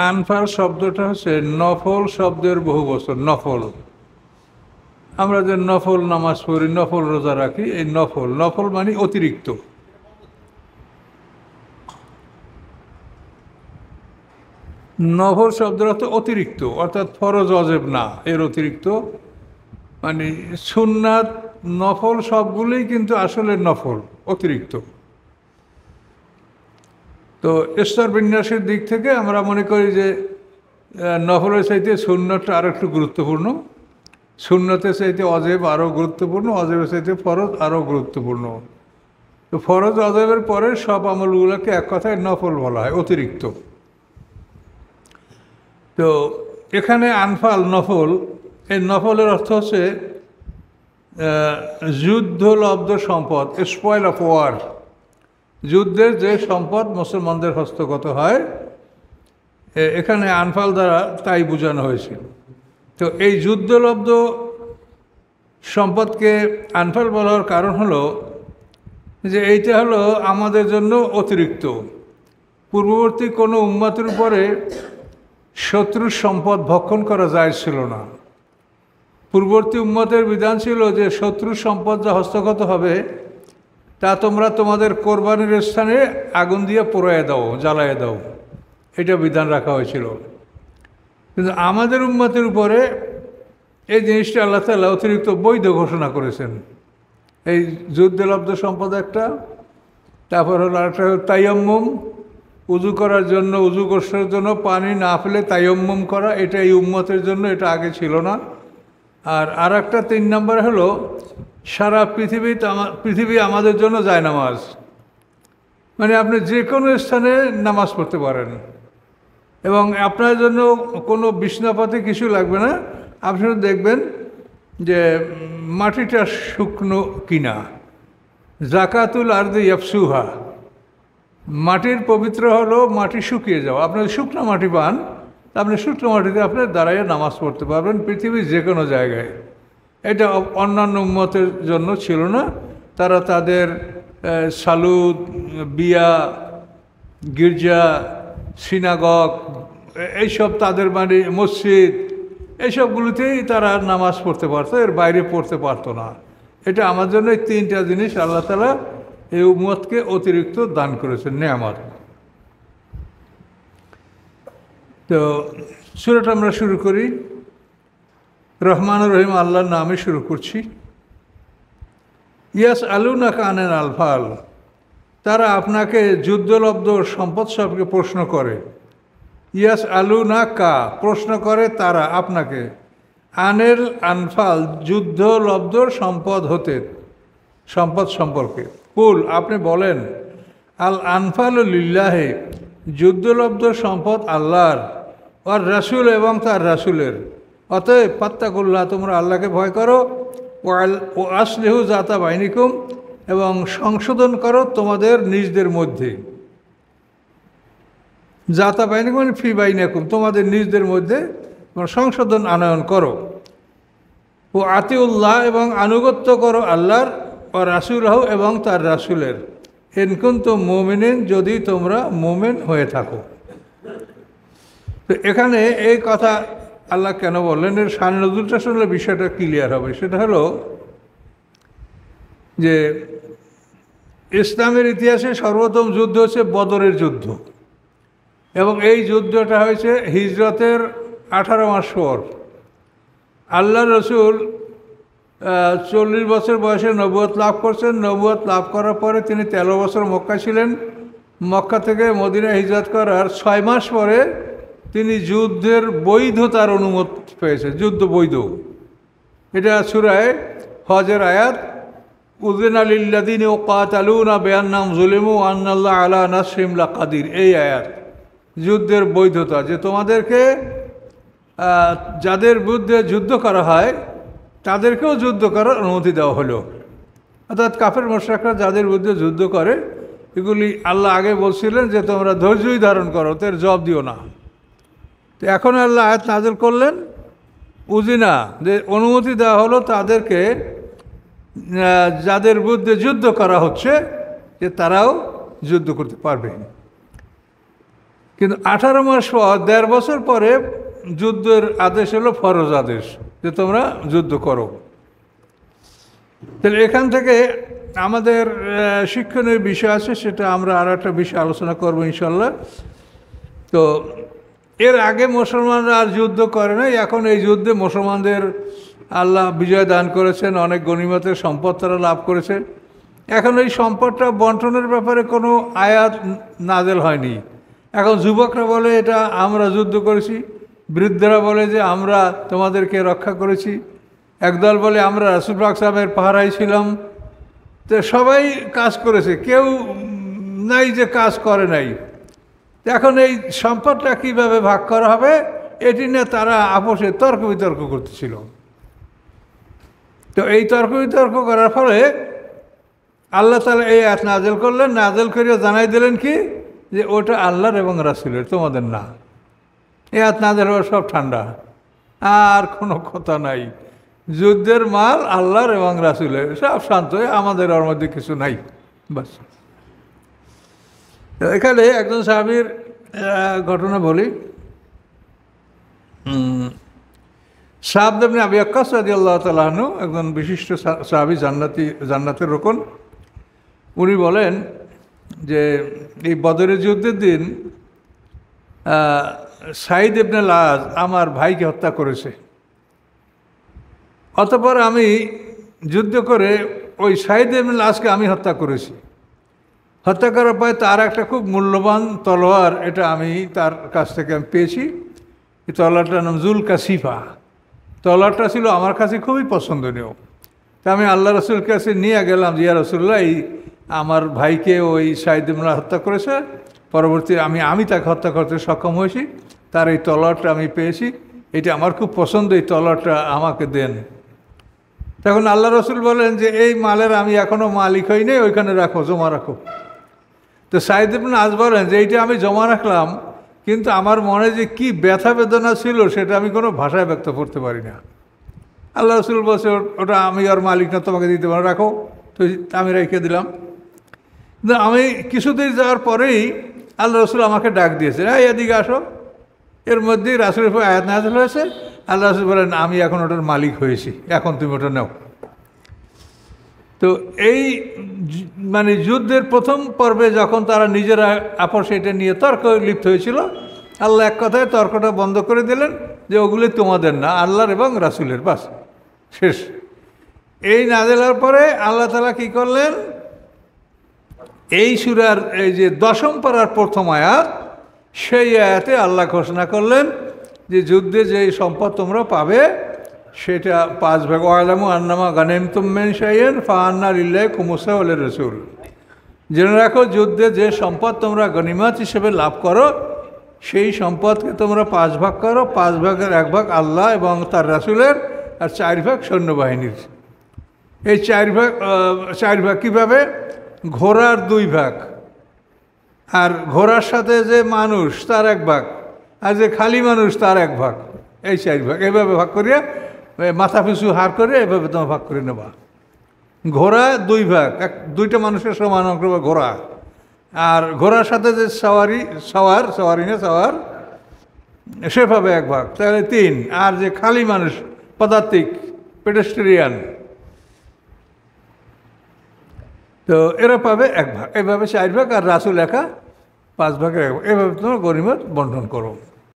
আনফাল শব্দটা হচ্ছে নফল শব্দের বহু বছর। নফল, আমরা যে নফল নামাজ পড়ি, নফল রোজা রাখি, এই নফল, নফল মানে অতিরিক্ত। নফল শব্দের অর্থ অতিরিক্ত, অর্থাৎ ফরজ অজেব না, এর অতিরিক্ত। মানে সুন্নাত নফল সবগুলোই কিন্তু আসলে নফল, অতিরিক্ত। তো স্তর বিন্যাসের দিক থেকে আমরা মনে করি যে নফলের চাইতে সুন্নতটা আরও একটু গুরুত্বপূর্ণ, সুন্নতের চাইতে অজেব আরও গুরুত্বপূর্ণ, অজেবের চাইতে ফরজ আরও গুরুত্বপূর্ণ। তো ফরজ অজেবের পরে সব আমলগুলোকে এক কথায় নফল বলা হয়, অতিরিক্ত। তো এখানে আনফাল নফল, এই নফলের অর্থ হচ্ছে যুদ্ধলব্ধ সম্পদ, স্পয়েল অফ ওয়ার, যুদ্ধের যে সম্পদ মুসলমানদের হস্তগত হয়, এখানে আনফাল দ্বারা তাই বোঝানো হয়েছিল। তো এই যুদ্ধলব্ধ সম্পদকে আনফাল বলার কারণ হলো যে এইটা হলো আমাদের জন্য অতিরিক্ত। পূর্ববর্তী কোনো উম্মতের উপরে শত্রুর সম্পদ ভক্ষণ করা যায় ছিল না। পূর্ববর্তী উম্মতের বিধান ছিল যে শত্রুর সম্পদ যা হস্তগত হবে তা তোমরা তোমাদের কোরবানির স্থানে আগুন দিয়ে পোড়াইয়া দাও, জ্বালাইয়া দাও, এটা বিধান রাখা হয়েছিল। কিন্তু আমাদের উম্মতের উপরে এই জিনিসটা আল্লাহ তাআলা অতিরিক্ত বৈধ ঘোষণা করেছেন। এই যুদ্ধলব্ধ সম্পদ একটা, তারপর হলো আরেকটা তায়াম্মুম, উজু করার জন্য, উজু গোসলের জন্য পানি না ফেলে তায়াম্মুম করা, এটা এই উম্মতের জন্য, এটা আগে ছিল না। আর একটা 3 নম্বর হলো সারা পৃথিবী আমাদের জন্য জায়নামাজ, মানে আপনি যে কোনো স্থানে নামাজ পড়তে পারেন এবং আপনার জন্য কোনো বিছনাপাতি কিছু লাগবে না। আপনি দেখবেন যে মাটিটা শুকনো কিনা, জাকাতুল আরদি ইয়াফসুহা, মাটির পবিত্র হলো মাটি শুকিয়ে যাওয়া। আপনি শুকনো মাটি পান, আপনি শুকনো মাটিতে আপনি দাঁড়াইয়ে নামাজ পড়তে পারবেন পৃথিবীর যে কোনো জায়গায়। এটা অন্যান্য উম্মতের জন্য ছিল না। তারা তাদের সালুদ, বিয়া, গির্জা, সিনাগগ, এইসব তাদের মানে মসজিদ, এইসবগুলোতেই তারা নামাজ পড়তে পারতো, এর বাইরে পড়তে পারতো না। এটা আমার জন্য এই 3টা জিনিস আল্লাহ তাআলা এই উম্মতকে অতিরিক্ত দান করেছেন, নেয়ামত। তো সূরাটা আমরা শুরু করি। রহমান রহিম আল্লাহর নামে শুরু করছি। ইয়াস আলুনাকা আনিল আনফাল, তারা আপনাকে যুদ্ধলব্ধ সম্পদ সবকে প্রশ্ন করে। ইয়াস আলুনাকা, প্রশ্ন করে তারা আপনাকে, আনিল আনফাল, যুদ্ধলব্ধ সম্পদ হতে, সম্পদ সম্পর্কে। কুল, আপনি বলেন, আল আনফাল লিল্লাহে, যুদ্ধলব্ধ সম্পদ আল্লাহর, আর রাসূল এবং তার রাসূলের। অতএব ফাত্তাকুল্লাহ, তোমরা আল্লাহকে ভয় করো, ও আসলিহু জাতা বাইনিকুম, এবং সংশোধন করো তোমাদের নিজদের মধ্যে। জাতা বাইনিকুম মানে ফি বাইনাকুম, তোমাদের নিজদের মধ্যে সংশোধন আনয়ন করো। ও আতিউল্লাহ, এবং আনুগত্য করো আল্লাহর, ও রাসূলহু এবং তার রাসূলের। ইন কুনতুম মুমিনিন, যদি তোমরা মুমিন হয়ে থাকো। তো এখানে এই কথা আল্লাহ কেন বললেন, এর শান নজুলটা শুনলে বিষয়টা ক্লিয়ার হবে। সেটা হলো যে ইসলামের ইতিহাসে সর্বপ্রথম যুদ্ধ হচ্ছে বদরের যুদ্ধ, এবং এই যুদ্ধটা হয়েছে হিজরতের 18 মাস পর। আল্লাহ রসুল 40 বছর বয়সে নবুয়ত লাভ করছেন। নবুয়ত লাভ করার পরে তিনি 13 বছর মক্কা ছিলেন। মক্কা থেকে মদিনায় হিজরত করার 6 মাস পরে তিনি যুদ্ধের বৈধতার অনুমতি পেয়েছেন, যুদ্ধ বৈধ। এটা সূরায়ে হজের আয়াত, উযিনা লিল্লাযীনা ইউকাতালুনা বিআন্নাহুম যুলিমু ওয়া আন্নাল্লাহা আলা নাসরিহিম লাকাদির, এই আয়াত যুদ্ধের বৈধতা, যে তোমাদেরকে যাদের বিরুদ্ধে যুদ্ধ করা হয় তাদেরকেও যুদ্ধ করার অনুমতি দেওয়া হলো। অর্থাৎ কাফের মুশরিকরা যাদের বিরুদ্ধে যুদ্ধ করে, এগুলি আল্লাহ আগে বলছিলেন যে তোমরা ধৈর্যই ধারণ করো, তো এর জবাব দিও না। তো এখন আল্লাহ আয়াত নাযিল করলেন, উযিনা, যে অনুমতি দেওয়া হলো তাদেরকে যাদের বিরুদ্ধে যুদ্ধ করা হচ্ছে, যে তারাও যুদ্ধ করতে পারবে। কিন্তু 18 মাস পর 1.5 বছর পরে যুদ্ধের আদেশ হলো ফরজ আদেশ, যে তোমরা যুদ্ধ করো। তাহলে এখান থেকে আমাদের শিক্ষণীয় বিষয় আছে, সেটা আমরা আর একটা বিষয় আলোচনা করবো ইনশাল্লাহ। তো এর আগে মুসলমানরা আর যুদ্ধ করে না, এখন এই যুদ্ধে মুসলমানদের আল্লাহ বিজয় দান করেছেন, অনেক গনিমতের সম্পদ তারা লাভ করেছে। এখন এই সম্পদটা বন্টনের ব্যাপারে কোনো আয়াত নাজেল হয়নি। এখন যুবকরা বলে এটা আমরা যুদ্ধ করেছি, বৃদ্ধরা বলে যে আমরা তোমাদেরকে রক্ষা করেছি, একদল বলে আমরা রাসূল পাক সাহেবের পাহারায় ছিলাম। তো সবাই কাজ করেছে, কেউ নাই যে কাজ করে নাই। এখন এই সম্পদটা কীভাবে ভাগ করা হবে এটি নিয়ে তারা আপোষে তর্ক বিতর্ক করতেছিল। তো এই তর্ক বিতর্ক করার ফলে আল্লাহ তাআলা এই আয়াত নাজেল করলেন, নাজেল করে জানাই দিলেন কি যে ওটা আল্লাহর এবং রাসূলের, তোমাদের না। এই আয়াত নাজেল হওয়ার সব ঠান্ডা, আর কোনো কথা নাই। যুদ্ধের মাল আল্লাহর এবং রাসূলের, সব শান্ত হয়ে, আমাদের ওর মধ্যে কিছু নাই, বাস। এখানে একজন সাহাবীর ঘটনা বলি। সাদ ইবনে আবি ওয়াক্কাস রাদিয়াল্লাহু তাআলা আনহু একজন বিশিষ্ট সাহাবী, জান্নাতের রোকন। উনি বলেন যে এই বদরের যুদ্ধের দিন সাঈদ ইবনে লাজ আমার ভাইকে হত্যা করেছে। অতঃপর আমি যুদ্ধ করে ওই সাঈদ ইবনে লাজকে আমি হত্যা করেছি। হত্যা করার পরে তার একটা খুব মূল্যবান তলোয়ার, এটা আমি তার কাছ থেকে আমি পেয়েছি। এই তলোয়ারটার নাম জুল কাসিফা। তলোয়ারটা ছিল আমার কাছে খুবই পছন্দনীয়। তা আমি আল্লাহ রাসূলের কাছে নিয়ে গেলাম, ইয়া রাসূলুল্লাহ, এই আমার ভাইকে ওই সাঈদ ইবনে লাজ হত্যা করেছে, পরবর্তী আমি তাকে হত্যা করতে সক্ষম হয়েছি, তার এই তলোয়ারটা আমি পেয়েছি, এটা আমার খুব পছন্দ, এই তলোয়ারটা আমাকে দেন। তখন আল্লাহ রাসূল বলেন যে এই মালের আমি এখনও মালিক হই নাই, ওইখানে রাখো, জমা রাখো। তো সাঈদ ইবনে লাজ বলেন যে এইটা আমি জমা রাখলাম, কিন্তু আমার মনে যে কি ব্যথা বেদনা ছিল সেটা আমি কোনো ভাষায় ব্যক্ত করতে পারি না। আল্লাহ রাসূল বলছে ওটা আমি আর মালিক না, তোমাকে দিতে পারো, রাখো। তো আমি রেখে দিলাম। কিন্তু আমি কিছুদিন যাওয়ার পরেই আল্লাহ রাসূল আমাকে ডাক দিয়েছে, এদিকে আসো। এর মধ্যেই রাসূলের উপর আয়াত নাযিল হয়েছে। আল্লাহ রাসূল বলেন আমি এখন ওটার মালিক হয়েছি, এখন তুমি ওটা নাও। তো এই মানে যুদ্ধের প্রথম পর্বে যখন তারা নিজেরা আপোষ এটা নিয়ে তর্ক লিপ্ত হয়েছিল, আল্লাহ এক কথায় তর্কটা বন্ধ করে দিলেন যে ওগুলি তোমাদের না, আল্লাহর এবং রাসূলের, বাস, শেষ। এই নাযিল হওয়ার পরে আল্লাহ তাআলা কী করলেন, এই সূরার এই যে 10ম পারার প্রথম আয়াত, সেই আয়াতে আল্লাহ ঘোষণা করলেন যে যুদ্ধে যে সম্পদ তোমরা পাবে সেটা 5 ভাগ। ওয়ালামু আন্নামা গানিমতুম মিন শাইইন ফাআন্না লিল্লাহি খুমুসা ওয়া লির-রাসূল। জেনে রাখো যুদ্ধে যে সম্পদ তোমরা গনিমত হিসেবে লাভ করো, সেই সম্পদকে তোমরা 5 ভাগ করো। 5 ভাগের 1 ভাগ আল্লাহ এবং তার রাসূলের, আর 4 ভাগ সৈন্যবাহিনীর। এই 4 ভাগ কীভাবে? ঘোড়ার 2 ভাগ, আর ঘোড়ার সাথে যে মানুষ তার 1 ভাগ, আর যে খালি মানুষ তার 1 ভাগ, এই 4 ভাগ। এইভাবে ভাগ করিয়া মাথা পিছু হার করে এভাবে তোমার ভাগ করে নেবা। ঘোড়া 2 ভাগ, 2টা মানুষের সমান অঙ্ক ঘোড়া, আর ঘোড়ার সাথে যে সওয়ারি সেভাবে 1 ভাগ, তাহলে 3। আর যে খালি মানুষ, পদার্থিক, পেডেস্ট্রিয়ান, তো এরা পাবে 1 ভাগ। এভাবে 4 ভাগ, আর রাসূল একা 5 ভাগের 1 ভাগ। এভাবে তোমরা গনিমত বন্টন করো।